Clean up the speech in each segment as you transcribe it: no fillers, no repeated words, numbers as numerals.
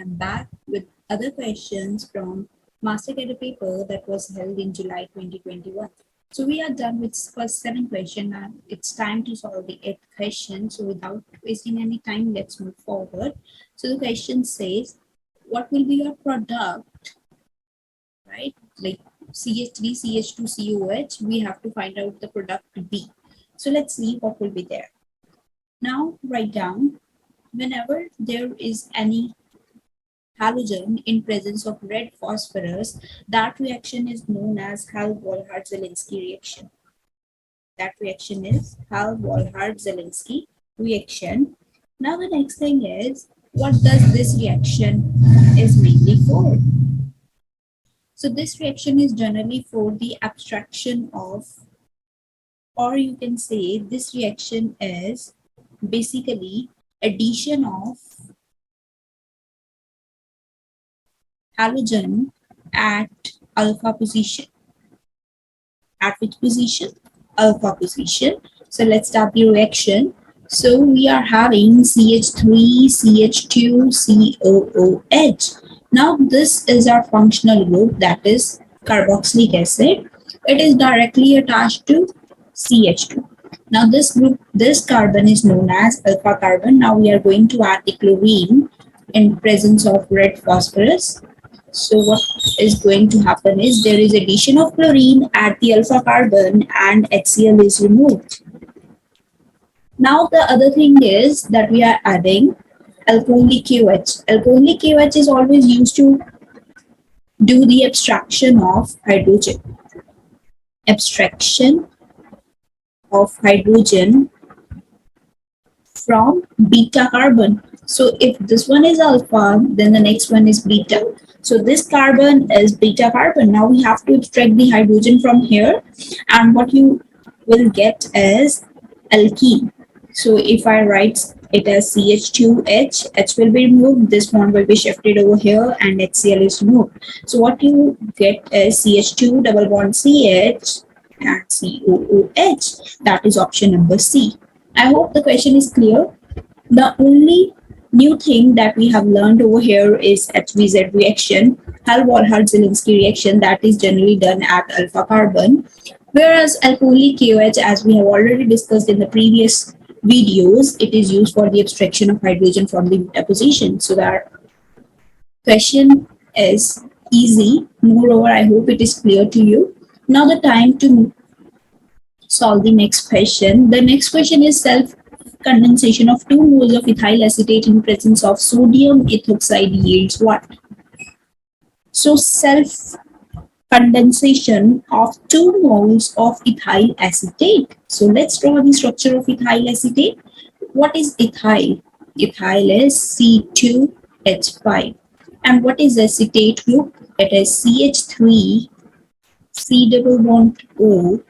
I'm back with other questions from Master Cadet paper that was held in July 2021. So we are done with first 7 questions and it's time to solve the 8th question. So without wasting any time, let's move forward. So the question says, what will be your product, right? Like CH3, CH2, COH, we have to find out the product B. So let's see what will be there. Now write down, whenever there is any halogen in presence of red phosphorus, that reaction is known as Hall-Volhard-Zelinsky reaction. That reaction is Hall-Volhard-Zelinsky reaction. Now the next thing is, what does this reaction is mainly for? So this reaction is generally for the abstraction of, or you can say this reaction is basically addition of halogen at alpha position. At which position? Alpha position. So let's start the reaction. So we are having CH3, CH2, COOH. Now this is our functional group, that is carboxylic acid. It is directly attached to CH2. Now this group, this carbon is known as alpha carbon. Now we are going to add the chlorine in presence of red phosphorus. So what is going to happen is there is addition of chlorine at the alpha carbon and HCl is removed. Now the other thing is that we are adding alcoholic KOH. Alcoholic KOH is always used to do the abstraction of hydrogen. Abstraction of hydrogen from beta carbon. So if this one is alpha, then the next one is beta. So this carbon is beta carbon. Now we have to extract the hydrogen from here, and what you will get is alkene. So if I write it as CH2H, H will be removed, this one will be shifted over here and HCl is removed. So what you get is CH2 double bond CH and COOH. That is option number C. I hope the question is clear. The only new thing that we have learned over here is HVZ reaction, Hall-Volhard-Zelinsky reaction, that is generally done at alpha carbon. Whereas alcoholic KOH, as we have already discussed in the previous videos, it is used for the abstraction of hydrogen from the beta position. So that question is easy. Moreover, I hope it is clear to you. Now the time to solve the next question. The next question is self-condensation of 2 moles of ethyl acetate in presence of sodium ethoxide yields what? So self-condensation of 2 moles of ethyl acetate. So let's draw the structure of ethyl acetate. What is ethyl? Ethyl is C2H5. And what is acetate group? It is CH3, C double bond O,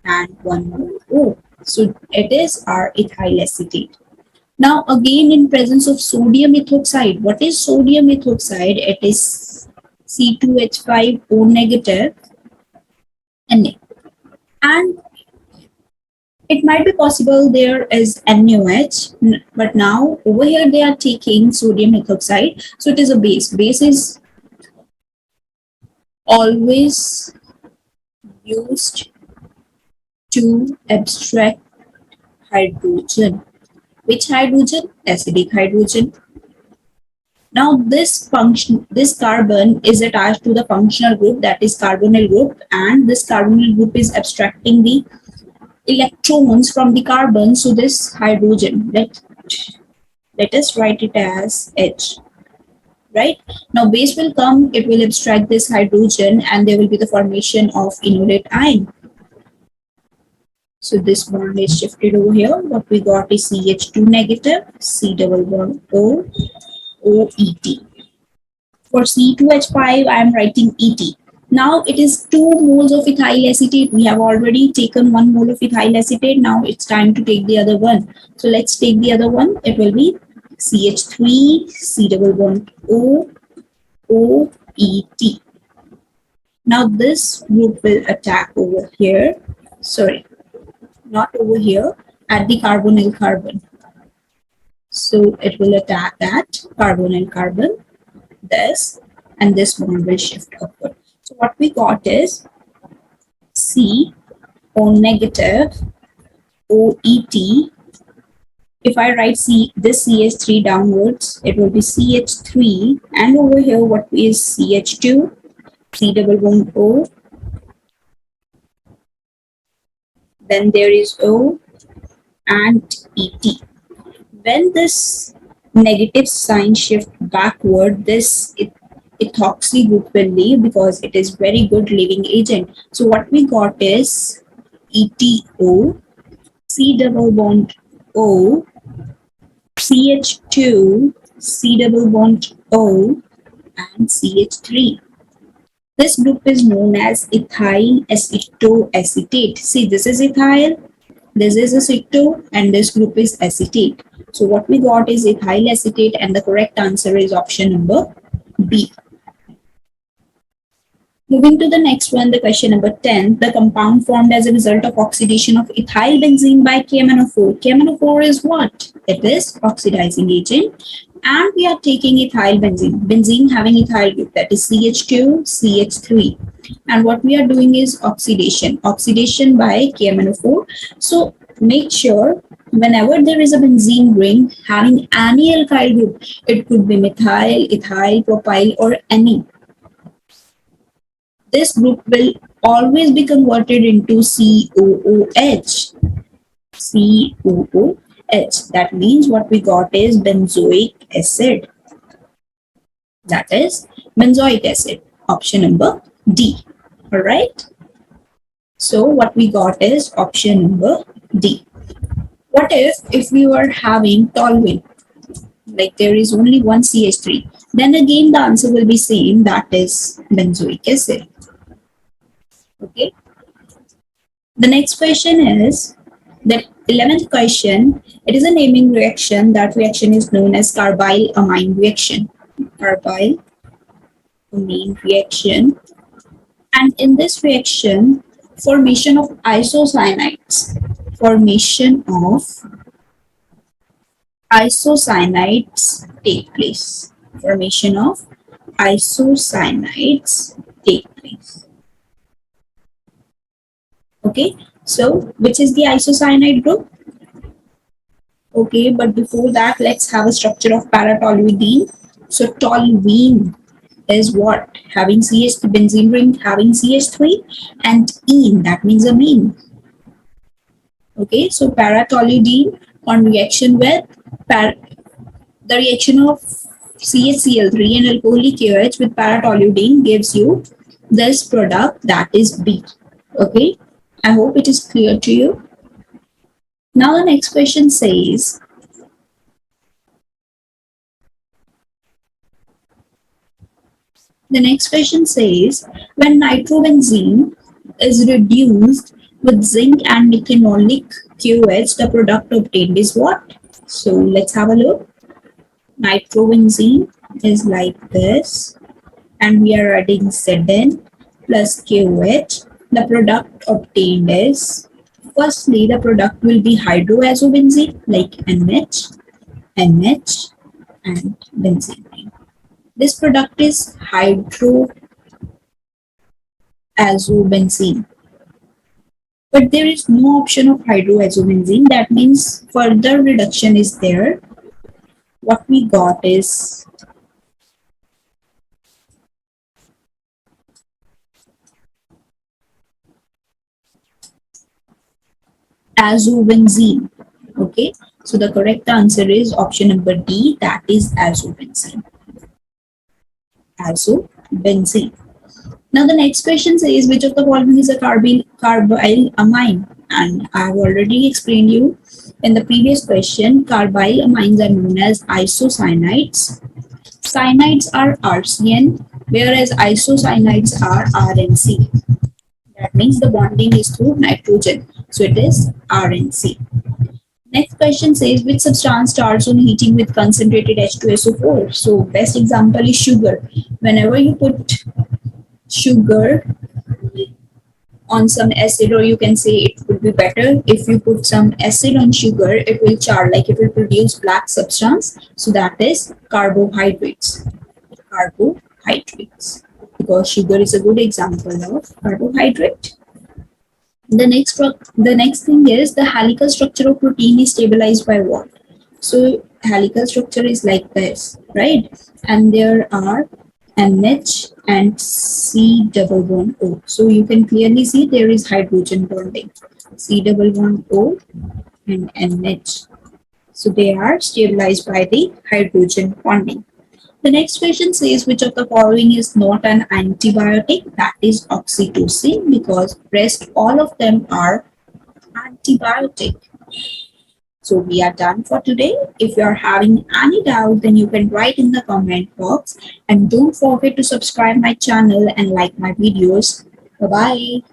and 1 mole O. So it is our ethyl acetate. Now again in presence of sodium ethoxide. What is sodium ethoxide? It is C2H5O negative Na. And it might be possible there is NaOH, but now over here they are taking sodium ethoxide. So it is a base. Base is always used to abstract hydrogen. Which hydrogen? Acidic hydrogen. Now this carbon is attached to the functional group, that is carbonyl group, and this carbonyl group is abstracting the electrons from the carbon. So this hydrogen, let us write it as H. Right? Now base will come, it will abstract this hydrogen and there will be the formation of inolate ion. So this bond is shifted over here. What we got is CH2 negative, C double bond O, OET. For C2H5, I am writing ET. Now it is 2 moles of ethyl acetate. We have already taken 1 mole of ethyl acetate. Now it's time to take the other one. So let's take the other one. It will be CH3, C double bond O, OET. Now this group will attack over here. Sorry, not over here, at the carbonyl carbon. So it will attack that carbon and carbon, this, and this bond will shift upward. So what we got is C O negative OET. If I write this CH3 downwards, it will be CH3, and over here what is CH2, C double bond O, then there is O and ET. When this negative sign shift backward, this ethoxy group will leave because it is very good leaving agent. So what we got is ETO, C double bond O, CH2, C double bond O, and CH3. This group is known as ethyl acetoacetate. See, this is ethyl, this is aceto, and this group is acetate. So what we got is ethyl acetate, and the correct answer is option number B. Moving to the next one, the question number 10. The compound formed as a result of oxidation of ethyl benzene by KMnO4. KMnO4 is what? It is oxidizing agent. And we are taking ethyl benzene. Benzene having ethyl group, that is CH2, CH3. And what we are doing is oxidation. Oxidation by KMnO4. So make sure whenever there is a benzene ring having any alkyl group, it could be methyl, ethyl, propyl, or any. This group will always be converted into COOH. COOH. That means what we got is benzoic acid. That is benzoic acid. Option number D. Alright. So what we got is option number D. What if we were having toluene? Like there is only one CH3. Then again the answer will be same, that is benzoic acid. Okay. The next question is the 11th question. It is a naming reaction. That reaction is known as carbyl-amine reaction. Carbyl-amine reaction. And in this reaction, formation of isocyanates. Formation of isocyanates take place. Formation of isocyanates take place. Okay, so which is the isocyanide group? Okay, but before that, let's have a structure of para-toluidine. So toluene is what? Having CH, benzene ring having CH3, and ene, that means amine. Okay, so para-toluidine on reaction with the reaction of CHCl3 and alcoholic KOH with para-toluidine gives you this product, that is B. Okay, I hope it is clear to you. Now the next question says, when nitrobenzene is reduced with zinc and methanolic KOH, the product obtained is what? So let's have a look. Nitrobenzene is like this, and we are adding Zn plus KOH. The product obtained is, firstly, the product will be hydroazobenzene, like NH, and benzene. This product is hydroazobenzene. But there is no option of hydroazobenzene. That means further reduction is there. What we got is azobenzene. Okay, so the correct answer is option number D, that is azobenzene. Azobenzene. Now the next question says, which of the following is a carbyl-amine? And I have already explained you in the previous question, carbyl-amines are known as isocyanates. Cyanides are RCN, whereas isocyanates are RNC. That means the bonding is through nitrogen. So it is RNC. Next question says, which substance starts on heating with concentrated H2SO4? So best example is sugar. Whenever you put sugar on some acid, or you can say it could be better if you put some acid on sugar, it will char, like it will produce black substance. So that is carbohydrates. Carbohydrates. Because sugar is a good example of carbohydrate. The next thing is the helical structure of protein is stabilized by what? So helical structure is like this, right? And there are NH and C double bond O. So you can clearly see there is hydrogen bonding. C double bond O and NH. So they are stabilized by the hydrogen bonding. The next question says which of the following is not an antibiotic? That is oxytocin, because rest all of them are antibiotic. So we are done for today. If you are having any doubt, then you can write in the comment box, and don't forget to subscribe my channel and like my videos. Bye bye.